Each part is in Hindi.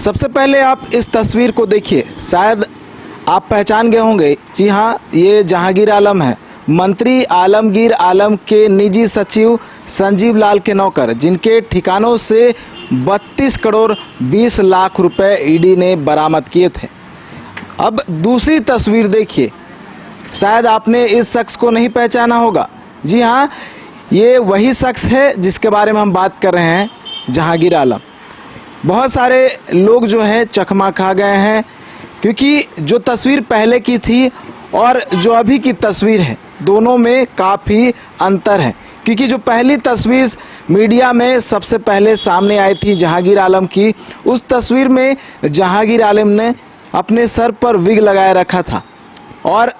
सबसे पहले आप इस तस्वीर को देखिए, शायद आप पहचान गए होंगे। जी हाँ, ये जहांगीर आलम है, मंत्री आलमगीर आलम के निजी सचिव संजीव लाल के नौकर, जिनके ठिकानों से 32 करोड़ 20 लाख रुपए ईडी ने बरामद किए थे। अब दूसरी तस्वीर देखिए, शायद आपने इस शख्स को नहीं पहचाना होगा। जी हाँ, ये वही शख्स है जिसके बारे में हम बात कर रहे हैं, जहांगीर आलम। बहुत सारे लोग जो है चकमा खा गए हैं, क्योंकि जो तस्वीर पहले की थी और जो अभी की तस्वीर है, दोनों में काफ़ी अंतर है। क्योंकि जो पहली तस्वीर मीडिया में सबसे पहले सामने आई थी जहांगीर आलम की, उस तस्वीर में जहांगीर आलम ने अपने सर पर विग लगाए रखा था, और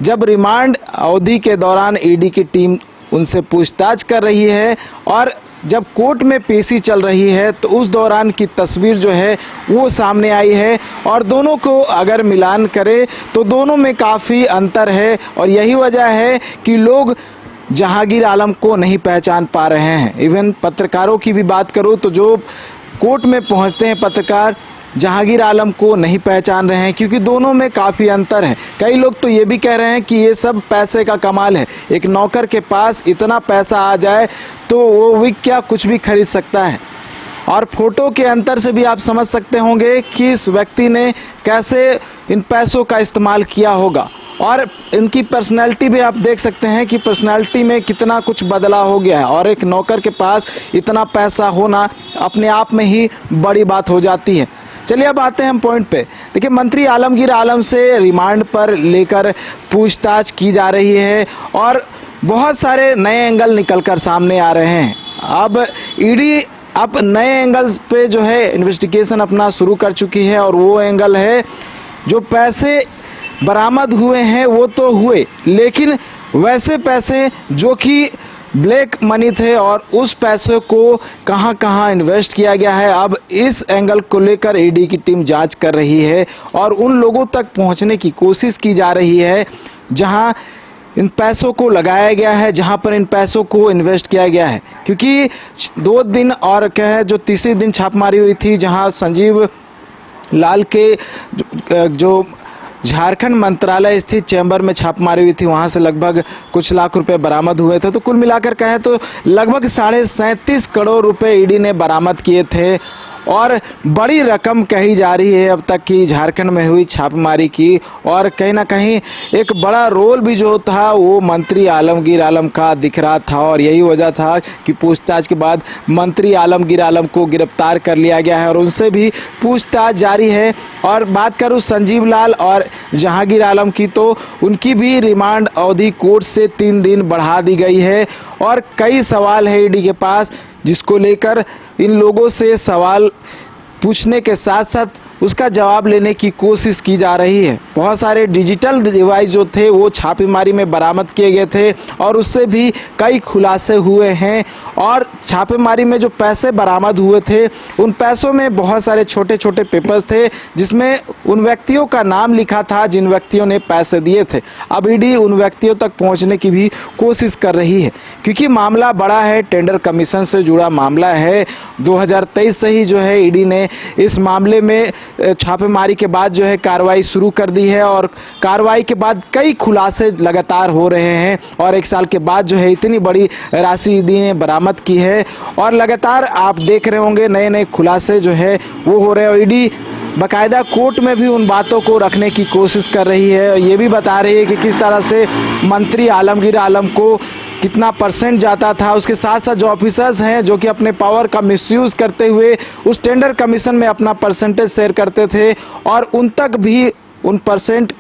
जब रिमांड अवधि के दौरान ईडी की टीम उनसे पूछताछ कर रही है और जब कोर्ट में पेशी चल रही है, तो उस दौरान की तस्वीर जो है वो सामने आई है। और दोनों को अगर मिलान करें तो दोनों में काफ़ी अंतर है, और यही वजह है कि लोग जहांगीर आलम को नहीं पहचान पा रहे हैं। इवन पत्रकारों की भी बात करूं तो जो कोर्ट में पहुंचते हैं पत्रकार, जहांगीर आलम को नहीं पहचान रहे हैं, क्योंकि दोनों में काफ़ी अंतर है। कई लोग तो ये भी कह रहे हैं कि ये सब पैसे का कमाल है, एक नौकर के पास इतना पैसा आ जाए तो वो विग क्या कुछ भी खरीद सकता है। और फोटो के अंतर से भी आप समझ सकते होंगे कि इस व्यक्ति ने कैसे इन पैसों का इस्तेमाल किया होगा, और इनकी पर्सनैलिटी भी आप देख सकते हैं कि पर्सनैलिटी में कितना कुछ बदलाव हो गया है। और एक नौकर के पास इतना पैसा होना अपने आप में ही बड़ी बात हो जाती है। चलिए अब आते हैं हम पॉइंट पे। देखिए, मंत्री आलमगीर आलम से रिमांड पर लेकर पूछताछ की जा रही है और बहुत सारे नए एंगल निकलकर सामने आ रहे हैं। अब ईडी अब नए एंगल्स पे जो है इन्वेस्टिगेशन अपना शुरू कर चुकी है, और वो एंगल है जो पैसे बरामद हुए हैं वो तो हुए, लेकिन वैसे पैसे जो कि ब्लैक मनी थे और उस पैसे को कहां कहां इन्वेस्ट किया गया है, अब इस एंगल को लेकर ईडी की टीम जांच कर रही है और उन लोगों तक पहुंचने की कोशिश की जा रही है जहां इन पैसों को लगाया गया है, जहां पर इन पैसों को इन्वेस्ट किया गया है। क्योंकि 2 दिन और क्या है, जो तीसरे दिन छापेमारी हुई थी, जहां संजीव लाल के जो झारखंड मंत्रालय स्थित चैम्बर में छापेमारी हुई थी, वहां से लगभग कुछ लाख रुपए बरामद हुए थे। तो कुल मिलाकर कहें तो लगभग 37.5 करोड़ रुपए ईडी ने बरामद किए थे, और बड़ी रकम कही जा रही है अब तक की झारखंड में हुई छापेमारी की। और कहीं ना कहीं एक बड़ा रोल भी जो था वो मंत्री आलमगीर आलम का दिख रहा था, और यही वजह था कि पूछताछ के बाद मंत्री आलमगीर आलम को गिरफ्तार कर लिया गया है और उनसे भी पूछताछ जारी है। और बात करूं संजीव लाल और जहांगीर आलम की, तो उनकी भी रिमांड अवधि कोर्ट से 3 दिन बढ़ा दी गई है, और कई सवाल है ईडी के पास जिसको लेकर इन लोगों से सवाल पूछने के साथ साथ उसका जवाब लेने की कोशिश की जा रही है। बहुत सारे डिजिटल डिवाइस जो थे वो छापेमारी में बरामद किए गए थे, और उससे भी कई खुलासे हुए हैं। और छापेमारी में जो पैसे बरामद हुए थे, उन पैसों में बहुत सारे छोटे छोटे पेपर्स थे जिसमें उन व्यक्तियों का नाम लिखा था जिन व्यक्तियों ने पैसे दिए थे। अब ईडी उन व्यक्तियों तक पहुंचने की भी कोशिश कर रही है, क्योंकि मामला बड़ा है, टेंडर कमीशन से जुड़ा मामला है। 2023 से ही जो है ईडी ने इस मामले में छापेमारी के बाद जो है कार्रवाई शुरू कर दी है, और कार्रवाई के बाद कई खुलासे लगातार हो रहे हैं, और 1 साल के बाद जो है इतनी बड़ी राशि ईडी ने बरामद की है, और लगातार आप देख रहे होंगे नए नए खुलासे जो है वो हो रहे हैं। और ईडी बाकायदा कोर्ट में भी उन बातों को रखने की कोशिश कर रही है, ये भी बता रही है कि किस तरह से मंत्री आलमगीर आलम को कितना परसेंट जाता था, उसके साथ साथ जो ऑफिसर्स हैं जो कि अपने पावर का मिसयूज़ करते हुए उस टेंडर कमीशन में अपना परसेंटेज शेयर करते थे, और उन तक भी उन परसेंट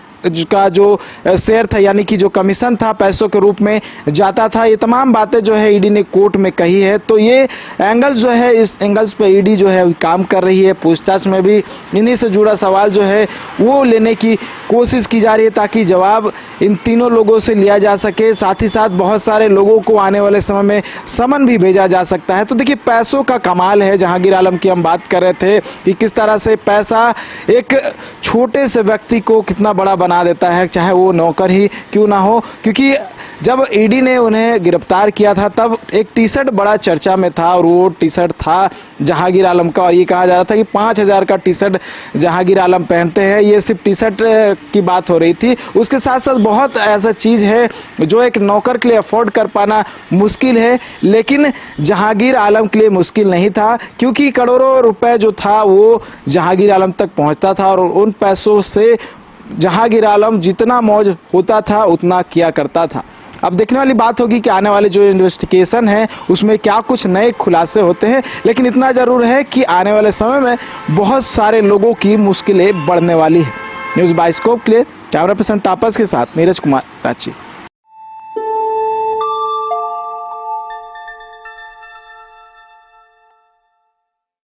का जो शेयर था, यानी कि जो कमीशन था पैसों के रूप में जाता था। ये तमाम बातें जो है ईडी ने कोर्ट में कही है। तो ये एंगल जो है, इस एंगल्स पे ईडी जो है काम कर रही है। पूछताछ में भी इन्हीं से जुड़ा सवाल जो है वो लेने की कोशिश की जा रही है ताकि जवाब इन तीनों लोगों से लिया जा सके। साथ ही साथ बहुत सारे लोगों को आने वाले समय में समन भी भेजा जा सकता है। तो देखिए, पैसों का कमाल है। जहांगीर आलम की हम बात कर रहे थे कि किस तरह से पैसा एक छोटे से व्यक्ति को कितना बड़ा बना देता है, चाहे वो नौकर ही क्यों ना हो। क्योंकि जब ईडी ने उन्हें गिरफ्तार किया था तब एक टी शर्ट बड़ा चर्चा में था और वो टी शर्ट था जहांगीर आलम का, और ये कहा जा रहा था कि 5,000 का टी शर्ट जहांगीर आलम पहनते हैं। ये सिर्फ टी शर्ट की बात हो रही थी। उसके साथ साथ बहुत ऐसा चीज़ है जो एक नौकर के लिए अफोर्ड कर पाना मुश्किल है, लेकिन जहांगीर आलम के लिए मुश्किल नहीं था, क्योंकि करोड़ों रुपए जो था वो जहांगीर आलम तक पहुंचता था और उन पैसों से जहांगीर आलम जितना मौज होता था उतना किया करता था। अब देखने वाली बात होगी कि आने वाले जो इन्वेस्टिगेशन है उसमें क्या कुछ नए खुलासे होते हैं, लेकिन इतना ज़रूर है कि आने वाले समय में बहुत सारे लोगों की मुश्किलें बढ़ने वाली है। न्यूज़ बाइस्कोप के लिए कैमरा पर्सन तापस के साथ नीरज कुमार रांची।